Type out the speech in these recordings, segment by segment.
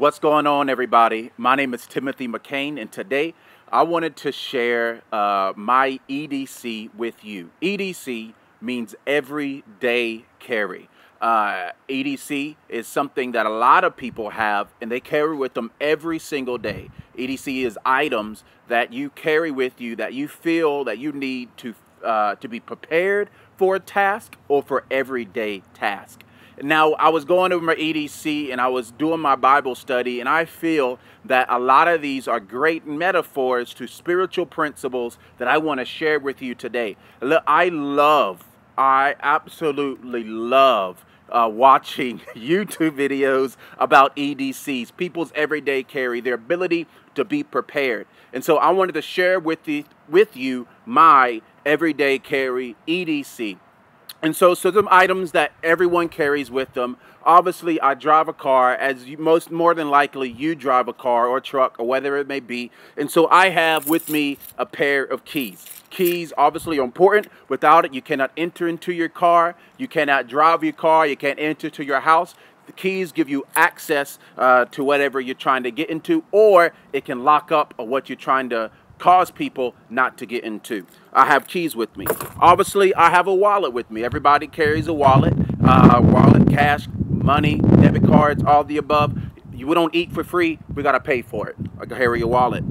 What's going on, everybody? My name is Timothy McCain, and today I wanted to share my EDC with you. EDC means everyday carry. EDC is something that a lot of people have, and they carry with them every single day. EDC is items that you carry with you that you feel that you need to be prepared for a task or for everyday task. Now, I was going over my EDC and I was doing my Bible study, and I feel that a lot of these are great metaphors to spiritual principles that I want to share with you today. Look, I absolutely love watching YouTube videos about EDCs, people's everyday carry, their ability to be prepared. And so I wanted to share with you my everyday carry EDC. And so some items that everyone carries with them. Obviously, I drive a car, as more than likely you drive a car or a truck or whatever it may be. And so I have with me a pair of keys. Keys obviously are important. Without it, you cannot enter into your car. You cannot drive your car. You can't enter to your house. The keys give you access to whatever you're trying to get into, or it can lock up what you're trying to cause people not to get into. I have keys with me. Obviously, I have a wallet with me. Everybody carries a wallet. Wallet, cash, money, debit cards, all the above. We don't eat for free. We got to pay for it. I carry a wallet.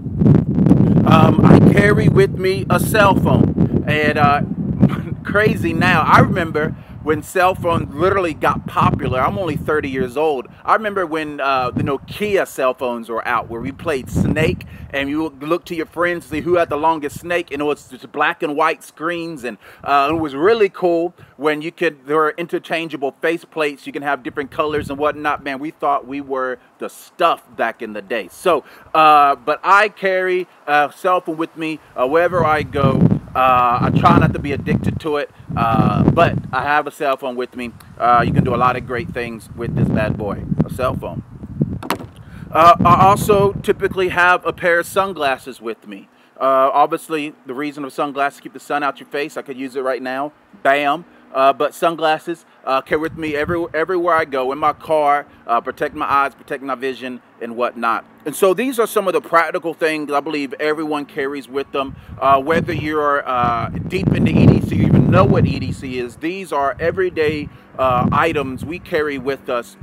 I carry with me a cell phone. And crazy now, I remember when cell phones literally got popular. I'm only 30 years old. I remember when the Nokia cell phones were out, where we played Snake, and you would look to your friends to see who had the longest snake, and it was just black and white screens, and it was really cool when there were interchangeable face plates. You can have different colors and whatnot. Man, we thought we were the stuff back in the day. So, but I carry a cell phone with me wherever I go. I try not to be addicted to it, but I have a cell phone with me. You can do a lot of great things with this bad boy, a cell phone. I also typically have a pair of sunglasses with me. Obviously, the reason of sunglasses, keep the sun out your face. I could use it right now. Bam. But sunglasses carry with me everywhere I go, in my car, protect my eyes, protect my vision, and whatnot. And so these are some of the practical things I believe everyone carries with them. Whether you're deep into EDC, you even know what EDC is, these are everyday items we carry with us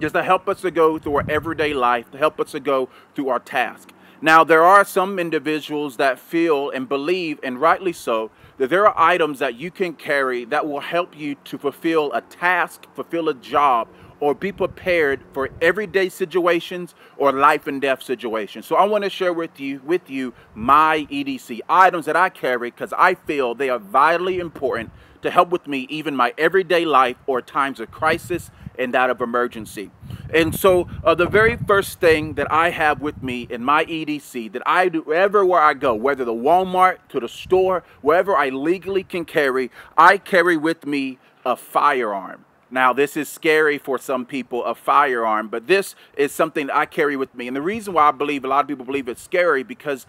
just to help us to go through our everyday life, to help us to go through our task. Now, there are some individuals that feel and believe, and rightly so, that there are items that you can carry that will help you to fulfill a task, fulfill a job, or be prepared for everyday situations or life and death situations. So I want to share with you my EDC items that I carry, because I feel they are vitally important to help with me even my everyday life or times of crisis and that of emergency. And so the very first thing that I have with me in my EDC that I do everywhere I go, whether the Walmart, to the store, wherever I legally can carry, I carry with me a firearm. Now, this is scary for some people, a firearm, but this is something that I carry with me. And the reason why I believe a lot of people believe it's scary, because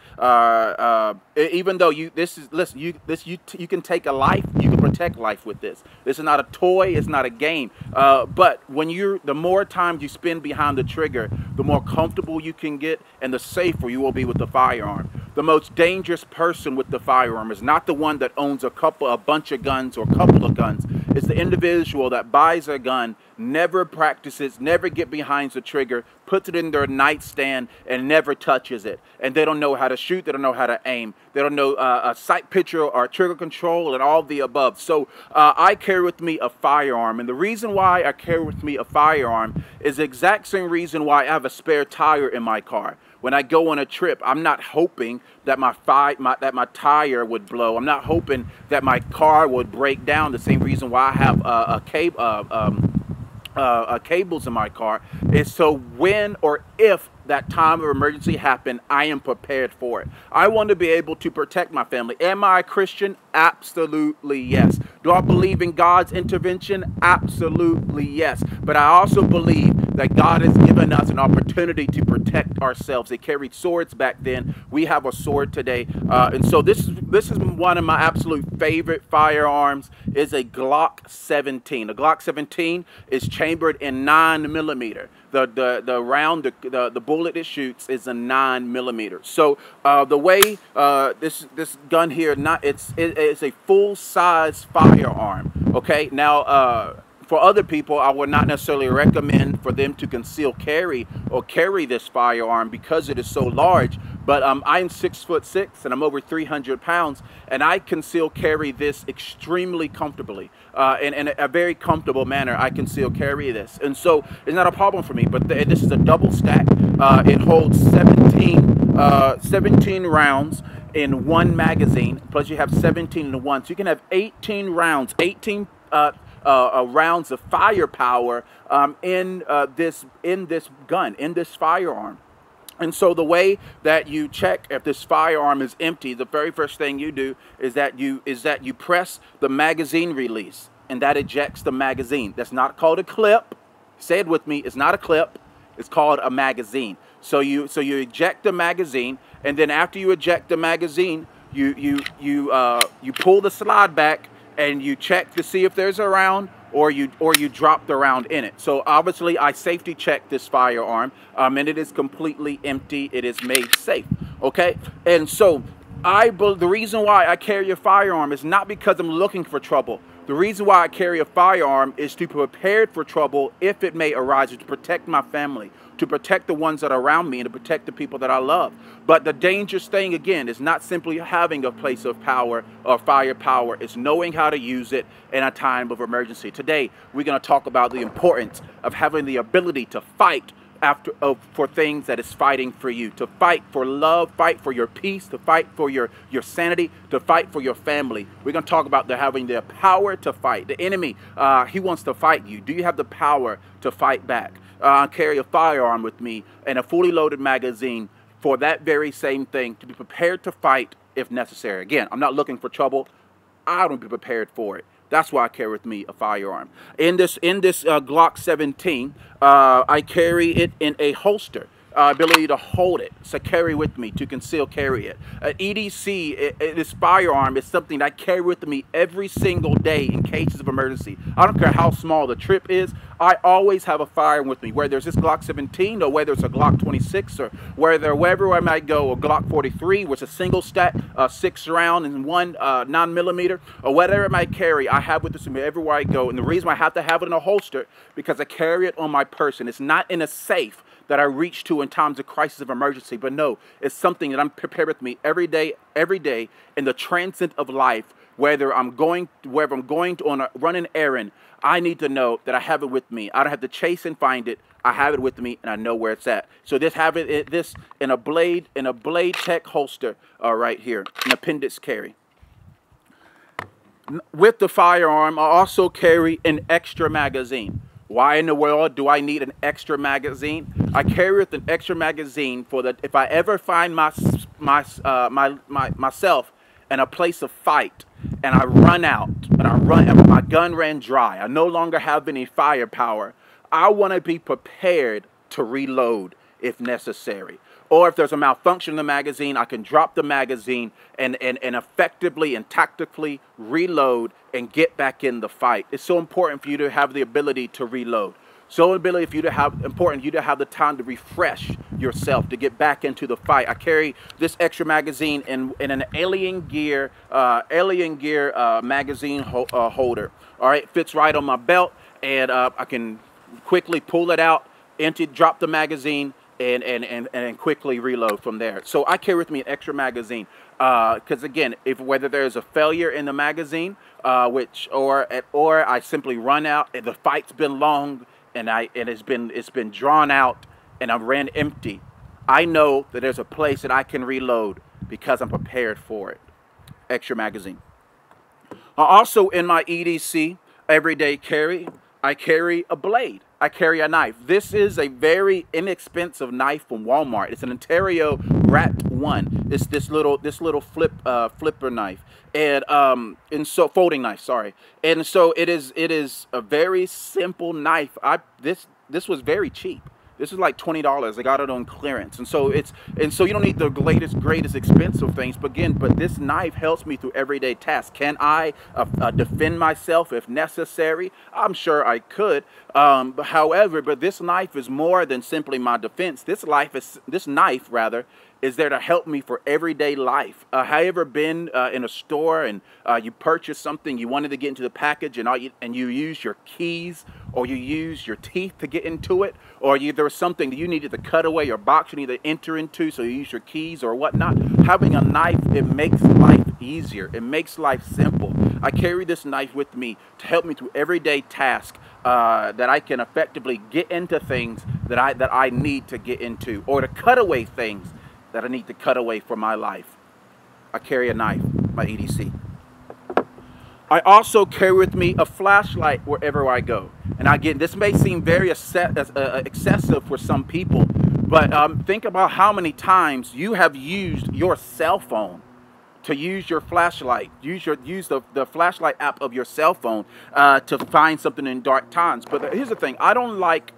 even though you can take a life, you can protect life with this. This is not a toy, it's not a game. But the more time you spend behind the trigger, the more comfortable you can get and the safer you will be with the firearm. The most dangerous person with the firearm is not the one that owns a bunch of guns or a couple of guns. It's the individual that buys a gun, never practices, never get behind the trigger, puts it in their nightstand, and never touches it. And they don't know how to shoot, they don't know how to aim, they don't know a sight picture or trigger control and all of the above. So I carry with me a firearm, and the reason why I carry with me a firearm is the exact same reason why I have a spare tire in my car. When I go on a trip, I'm not hoping that my tire would blow. I'm not hoping that my car would break down. The same reason why I have cables in my car is so when or if that time of emergency happen, I am prepared for it. I want to be able to protect my family. Am I a Christian? Absolutely yes. Do I believe in God's intervention? Absolutely yes. But I also believe that God has given us an opportunity to protect ourselves. They carried swords back then. We have a sword today. And so this is one of my absolute favorite firearms, is a Glock 17. The Glock 17 is chambered in 9mm. The round, the bullet it shoots is a 9mm. So the way this gun here, it's a full-size firearm. Okay, now for other people, I would not necessarily recommend for them to conceal carry or carry this firearm because it is so large. But I'm 6'6" and I'm over 300 pounds, and I conceal carry this extremely comfortably. In a very comfortable manner, I conceal carry this. And so it's not a problem for me, but this is a double stack. It holds 17 rounds in one magazine, plus you have 17 in one. So you can have 18 rounds, 18 rounds of firepower in this gun, in this firearm. And so the way that you check if this firearm is empty, the very first thing you do is that you press the magazine release, and that ejects the magazine. That's not called a clip. Say it with me. It's not a clip. It's called a magazine. So you eject the magazine, and then after you eject the magazine, you pull the slide back and you check to see if there's a round, or you drop the round in it. So obviously I safety checked this firearm, and it is completely empty. It is made safe. Okay, and so the reason why I carry a firearm is not because I'm looking for trouble. The reason why I carry a firearm is to be prepared for trouble if it may arise, to protect my family, to protect the ones that are around me, and to protect the people that I love. But the dangerous thing, again, is not simply having a place of power or firepower. It's knowing how to use it in a time of emergency. Today, we're going to talk about the importance of having the ability to fight for things that is fighting for you, to fight for love, fight for your peace, to fight for your sanity, to fight for your family. We're going to talk about having the power to fight. The enemy, he wants to fight you. Do you have the power to fight back? I carry a firearm with me and a fully loaded magazine for that very same thing, to be prepared to fight if necessary. Again, I'm not looking for trouble. I want to be prepared for it. That's why I carry with me a firearm. In this Glock 17, I carry it in a holster. Ability to hold it, so carry with me, to conceal carry it. EDC, this firearm is something that I carry with me every single day in cases of emergency. I don't care how small the trip is, I always have a firearm with me, whether it's this Glock 17 or whether it's a Glock 26 or wherever I might go, a Glock 43, which is a single stack, 6 round and one 9mm, or whatever it might carry, I have with me everywhere I go. And the reason why I have to have it in a holster, because I carry it on my person. It's not in a safe that I reach to in times of crisis of emergency, but no, it's something that I'm prepared with me every day in the transit of life. Whether I'm going to run an errand, I need to know that I have it with me. I don't have to chase and find it. I have it with me, and I know where it's at. So this in a blade tech holster right here, an appendix carry. With the firearm, I also carry an extra magazine. Why in the world do I need an extra magazine? I carry with an extra magazine for that if I ever find myself in a place of fight and I run out and my gun ran dry, I no longer have any firepower, I want to be prepared to reload if necessary. Or if there's a malfunction in the magazine, I can drop the magazine and effectively and tactically reload and get back in the fight. It's so important for you to have the ability to reload. So important for you to have the time to refresh yourself, to get back into the fight. I carry this extra magazine in an Alien Gear magazine holder. All right, it fits right on my belt, and I can quickly pull it out, drop the magazine, and quickly reload from there. So I carry with me an extra magazine because again, whether there's a failure in the magazine, or I simply run out and the fight's been long and it's been drawn out and I'm ran empty, I know that there's a place that I can reload because I'm prepared for it. Extra magazine. Also in my EDC everyday carry, I carry a blade. I carry a knife. This is a very inexpensive knife from Walmart. It's an Ontario Rat 1. It's this little flipper knife, and so folding knife. Sorry. And so it is a very simple knife. this was very cheap. This is like $20. I got it on clearance, and so you don't need the greatest expensive things. But again, this knife helps me through everyday tasks. Can I defend myself if necessary? I'm sure I could. However, this knife is more than simply my defense. This knife rather is there to help me for everyday life. Have you ever been in a store and you purchase something, you wanted to get into the package, and you use your keys or you use your teeth to get into it, or there was something that you needed to cut away or box you need to enter into, so you use your keys or whatnot? Having a knife, it makes life easier. It makes life simple. I carry this knife with me to help me through everyday tasks that I can effectively get into things that I need to get into, or to cut away things that I need to cut away from my life. I carry a knife, my EDC. I also carry with me a flashlight wherever I go. And again, this may seem very excessive for some people, but think about how many times you have used your cell phone to use your flashlight. Use the flashlight app of your cell phone to find something in dark times. But here's the thing, I don't like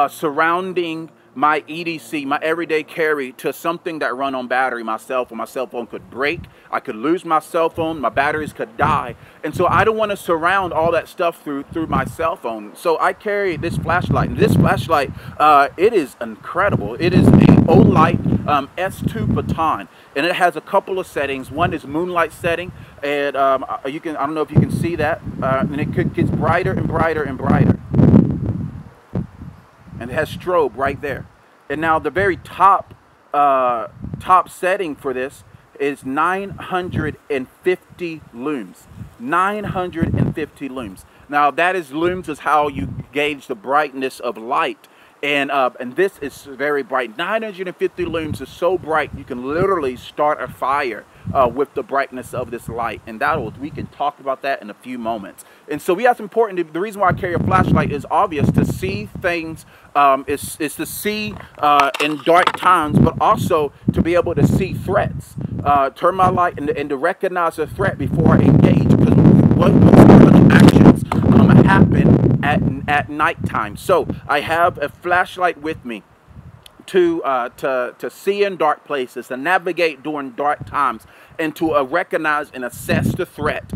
surrounding my EDC, my everyday carry, to something that run on battery. My cell phone could break, I could lose my cell phone, my batteries could die, and so I don't want to surround all that stuff through my cell phone. So I carry this flashlight, and this flashlight, it is incredible. It is a Olight S2 baton, and it has a couple of settings. One is moonlight setting, and I don't know if you can see that, and it gets brighter and brighter and brighter. And it has strobe right there. And now the very top setting for this is 950 looms. 950 looms. Now looms is how you gauge the brightness of light. And this is very bright. 950 looms is so bright you can literally start a fire with the brightness of this light. And we can talk about that in a few moments. And so that's important. The reason why I carry a flashlight is obvious. To see things is to see in dark times, but also to be able to see threats. Turn my light and to recognize a threat before I engage. Because what actions happen at nighttime. So I have a flashlight with me to see in dark places, to navigate during dark times, and to recognize and assess the threat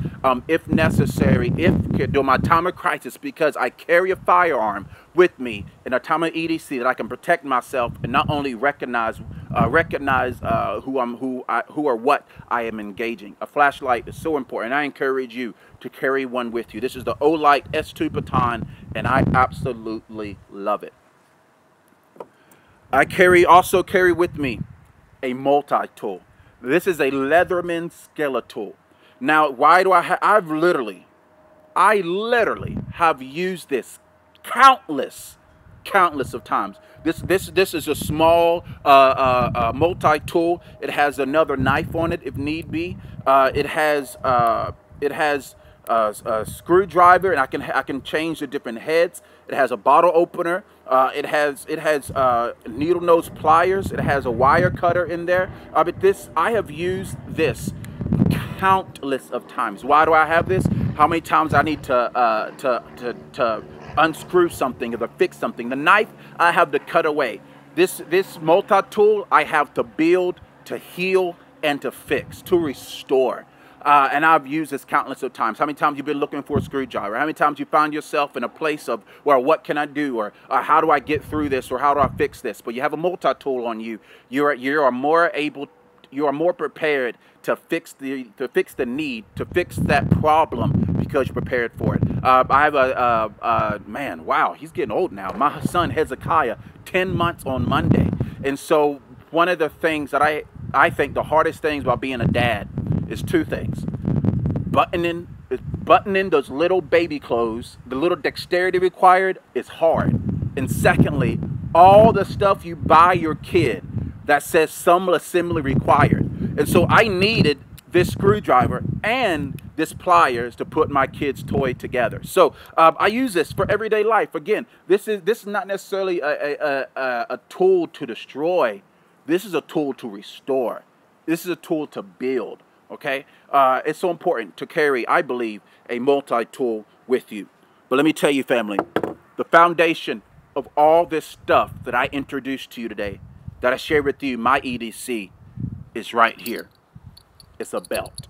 if necessary, during my time of crisis, because I carry a firearm with me in a time of EDC that I can protect myself and not only recognize who or what I am engaging. A flashlight is so important. I encourage you to carry one with you. This is the Olight S2 baton, and I absolutely love it. I also carry with me a multi-tool. This is a Leatherman Skeletal. Now, why do I literally have used this countless of times. This is a small multi-tool. It has another knife on it if need be. It has a screwdriver, and I can change the different heads. It has a bottle opener. It has needle nose pliers. It has a wire cutter in there. But I have used this countless of times. Why do I have this? How many times I need to unscrew something or to fix something? The knife I have to cut away. This multi-tool I have to build, to heal, and to fix, to restore. And I've used this countless of times. How many times you've been looking for a screwdriver? How many times you found yourself in a place of, well, what can I do? Or how do I get through this? Or how do I fix this? But you have a multi-tool on you. You are more prepared to fix the need, to fix that problem, because you're prepared for it. I have man, wow, he's getting old now. My son Hezekiah, 10 months on Monday. And so one of the things that I think the hardest things about being a dad is two things. Buttoning those little baby clothes, the little dexterity required is hard. And secondly, all the stuff you buy your kid that says some assembly required. And so I needed this screwdriver and this pliers to put my kid's toy together. So I use this for everyday life. Again, this is not necessarily a tool to destroy. This is a tool to restore. This is a tool to build. Okay, it's so important to carry, I believe, a multi-tool with you. But let me tell you, family, the foundation of all this stuff that I introduced to you today, that I shared with you, my EDC, is right here. It's a belt.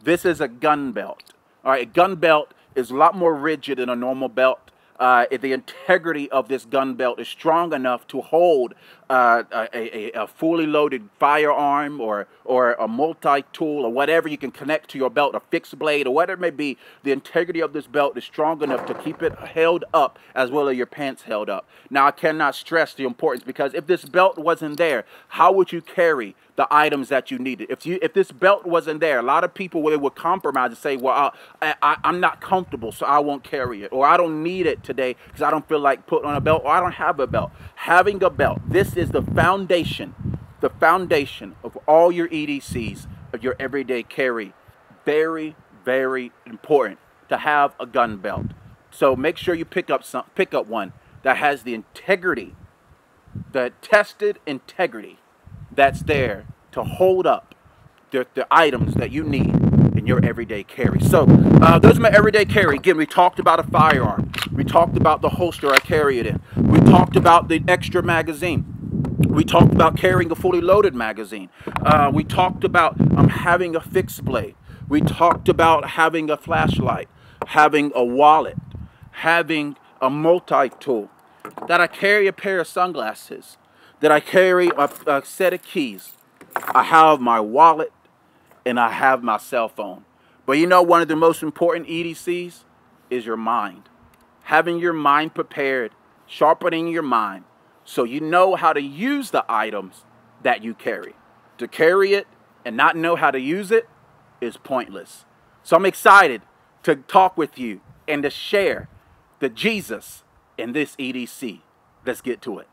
This is a gun belt. All right, a gun belt is a lot more rigid than a normal belt. The integrity of this gun belt is strong enough to hold a fully loaded firearm or a multi-tool or whatever you can connect to your belt, a fixed blade or whatever it may be. The integrity of this belt is strong enough to keep it held up as well as your pants held up. Now, I cannot stress the importance, because if this belt wasn't there, how would you carry the items that you needed? If this belt wasn't there, a lot of people would compromise and say, well, I'm not comfortable, so I won't carry it, or I don't need it today because I don't feel like putting on a belt, or I don't have a belt. Having a belt, this is the foundation of all your EDCs, of your everyday carry. Very, very important to have a gun belt. So make sure you pick up one that has the integrity, the tested integrity that's there to hold up the items that you need in your everyday carry. So those are my everyday carry. Again, we talked about a firearm. We talked about the holster I carry it in. We talked about the extra magazine. We talked about carrying a fully loaded magazine. We talked about having a fixed blade. We talked about having a flashlight, having a wallet, having a multi-tool, that I carry a pair of sunglasses, that I carry a set of keys. I have my wallet, and I have my cell phone. But you know, one of the most important EDCs is your mind. Having your mind prepared, sharpening your mind, so you know how to use the items that you carry. To carry it and not know how to use it is pointless. So I'm excited to talk with you and to share the Jesus in this EDC. Let's get to it.